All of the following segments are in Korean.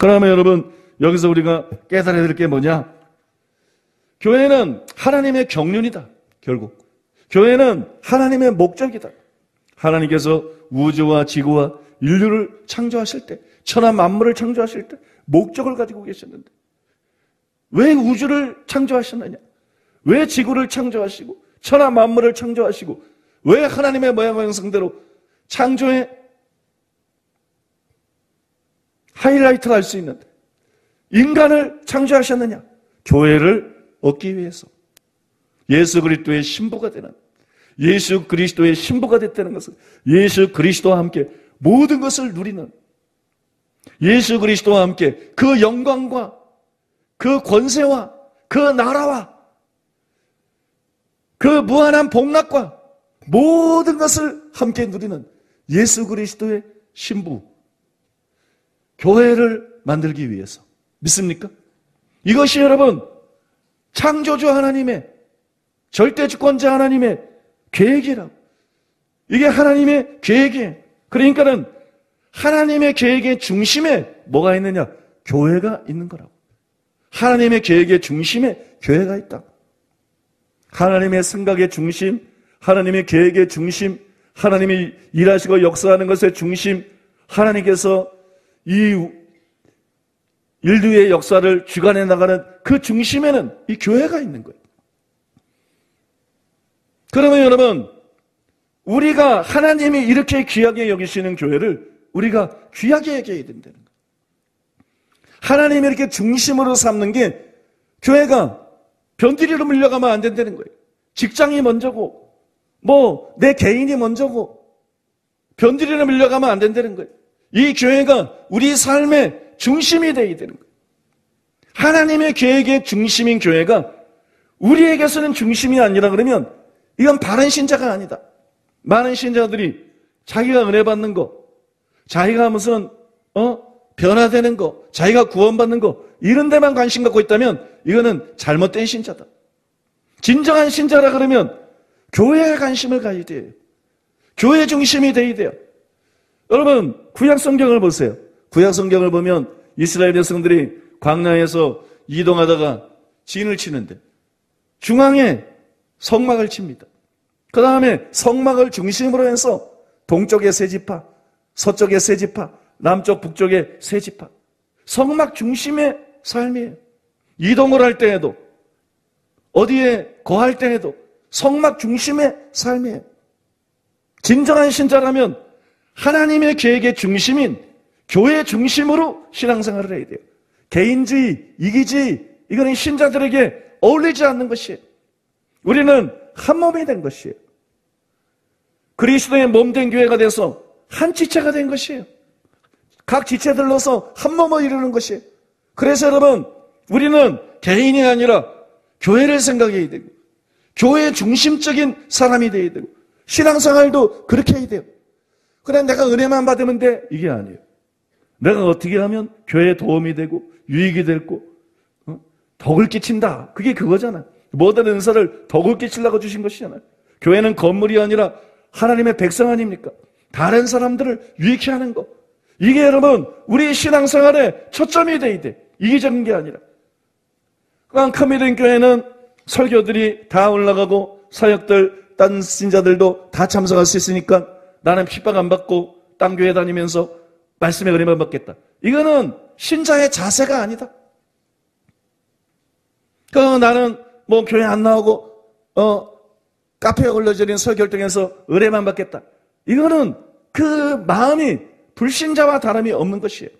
그러면 여러분, 여기서 우리가 깨달아야 될 게 뭐냐? 교회는 하나님의 경륜이다. 결국 교회는 하나님의 목적이다. 하나님께서 우주와 지구와 인류를 창조하실 때, 천하 만물을 창조하실 때 목적을 가지고 계셨는데, 왜 우주를 창조하셨느냐? 왜 지구를 창조하시고 천하 만물을 창조하시고 왜 하나님의 모양과 형상대로 창조의 하이라이트를 할 수 있는 인간을 창조하셨느냐? 교회를 얻기 위해서. 예수 그리스도의 신부가 되는, 예수 그리스도의 신부가 됐다는 것은 예수 그리스도와 함께 모든 것을 누리는, 예수 그리스도와 함께 그 영광과 그 권세와 그 나라와 그 무한한 복락과 모든 것을 함께 누리는 예수 그리스도의 신부, 교회를 만들기 위해서. 믿습니까? 이것이 여러분 창조주 하나님의, 절대주권자 하나님의 계획이라고. 이게 하나님의 계획이에요. 그러니까는 하나님의 계획의 중심에 뭐가 있느냐? 교회가 있는 거라고. 하나님의 계획의 중심에 교회가 있다. 하나님의 생각의 중심, 하나님의 계획의 중심, 하나님이 일하시고 역사하는 것의 중심, 하나님께서 이 인류의 역사를 주관해 나가는 그 중심에는 이 교회가 있는 거예요. 그러면 여러분, 우리가 하나님이 이렇게 귀하게 여기시는 교회를 우리가 귀하게 여겨야 된다는 거예요. 하나님이 이렇게 중심으로 삼는 게 교회가 변두리로 밀려가면 안 된다는 거예요. 직장이 먼저고 내 개인이 먼저고 변두리로 밀려가면 안 된다는 거예요. 이 교회가 우리 삶의 중심이 되어야 되는 거예요. 하나님의 계획의 중심인 교회가 우리에게서는 중심이 아니라 그러면 이건 바른 신자가 아니다. 많은 신자들이 자기가 은혜 받는 거, 자기가 무슨 변화되는 거, 자기가 구원받는 거 이런 데만 관심 갖고 있다면 이거는 잘못된 신자다. 진정한 신자라 그러면 교회에 관심을 가져야 돼요. 교회 중심이 돼야 돼요. 여러분, 구약 성경을 보세요. 구약 성경을 보면 이스라엘 백성들이 광야에서 이동하다가 진을 치는데 중앙에 성막을 칩니다. 그 다음에 성막을 중심으로 해서 동쪽에 세 지파, 서쪽에 세 지파, 남쪽 북쪽에 세 지파, 성막 중심의 삶이에요. 이동을 할 때에도 어디에 거할 때에도 성막 중심의 삶이에요. 진정한 신자라면 하나님의 계획의 중심인 교회 중심으로 신앙생활을 해야 돼요. 개인주의, 이기주의, 이거는 신자들에게 어울리지 않는 것이에요. 우리는 한 몸이 된 것이에요. 그리스도의 몸된 교회가 돼서 한 지체가 된 것이에요. 각 지체들로서 한 몸을 이루는 것이에요. 그래서 여러분, 우리는 개인이 아니라 교회를 생각해야 되고 교회 중심적인 사람이 돼야 되고 신앙생활도 그렇게 해야 돼요. 그래, 내가 은혜만 받으면 돼, 이게 아니에요. 내가 어떻게 하면 교회에 도움이 되고 유익이 되고 덕을 끼친다, 그게 그거잖아. 모든 은사를 덕을 끼치려고 주신 것이잖아요. 교회는 건물이 아니라 하나님의 백성 아닙니까? 다른 사람들을 유익해 하는 것, 이게 여러분 우리 신앙생활의 초점이 돼야 돼. 이기적인 게 아니라. 컴이 된 교회는 설교들이 다 올라가고 사역들, 딴 신자들도 다 참석할 수 있으니까 나는 핍박 안 받고 딴 교회 다니면서 말씀의 은혜만 받겠다. 이거는 신자의 자세가 아니다. 나는 교회 안 나오고 카페에 올려드린 설교를 은혜만 받겠다. 이거는 그 마음이 불신자와 다름이 없는 것이에요.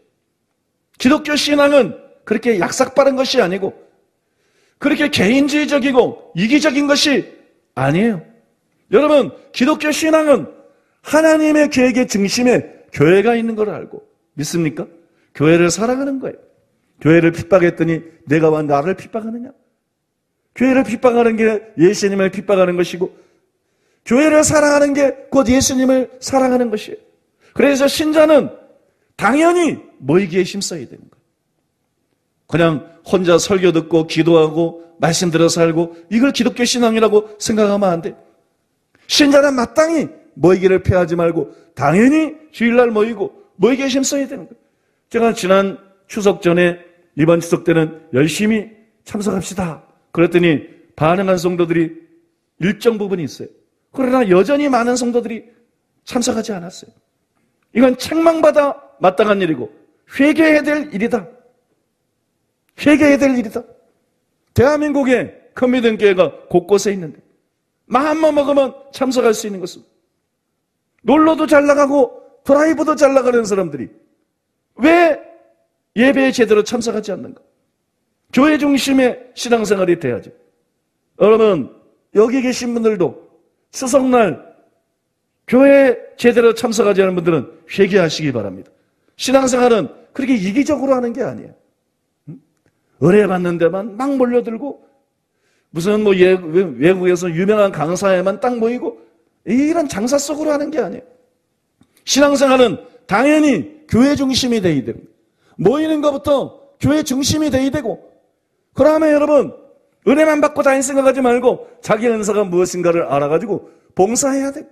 기독교 신앙은 그렇게 약삭빠른 것이 아니고 그렇게 개인주의적이고 이기적인 것이 아니에요. 여러분, 기독교 신앙은 하나님의 계획의 중심에 교회가 있는 걸 알고 믿습니까? 교회를 사랑하는 거예요. 교회를 핍박했더니 내가 와 나를 핍박하느냐? 교회를 핍박하는 게 예수님을 핍박하는 것이고 교회를 사랑하는 게 곧 예수님을 사랑하는 것이에요. 그래서 신자는 당연히 모이기에 힘써야 되는 거예요. 그냥 혼자 설교 듣고 기도하고 말씀 들어 살고 이걸 기독교 신앙이라고 생각하면 안 돼. 신자는 마땅히 모이기를 피하지 말고 당연히 주일날 모이고 모이기에 힘써야 되는 거예요. 제가 지난 추석 전에 이번 추석 때는 열심히 참석합시다. 그랬더니 반응한 성도들이 일정 부분이 있어요. 그러나 여전히 많은 성도들이 참석하지 않았어요. 이건 책망받아 마땅한 일이고 회개해야 될 일이다. 회개해야 될 일이다. 대한민국에 큰 믿음 교회가 곳곳에 있는데 마음만 먹으면 참석할 수 있는 것은 놀러도 잘 나가고 드라이브도 잘 나가는 사람들이 왜 예배에 제대로 참석하지 않는가? 교회 중심의 신앙생활이 돼야죠. 여러분 여기 계신 분들도 추석날 교회에 제대로 참석하지 않은 분들은 회개하시기 바랍니다. 신앙생활은 그렇게 이기적으로 하는 게 아니에요. 은혜 받는 데만 막 몰려들고 무슨 뭐 외국에서 유명한 강사에만 딱 모이고 이런 장사 속으로 하는 게 아니에요. 신앙생활은 당연히 교회 중심이 돼야 됩니다. 모이는 것부터 교회 중심이 돼야 되고 그러면 여러분 은혜만 받고 다닐 생각하지 말고 자기 은사가 무엇인가를 알아가지고 봉사해야 돼요.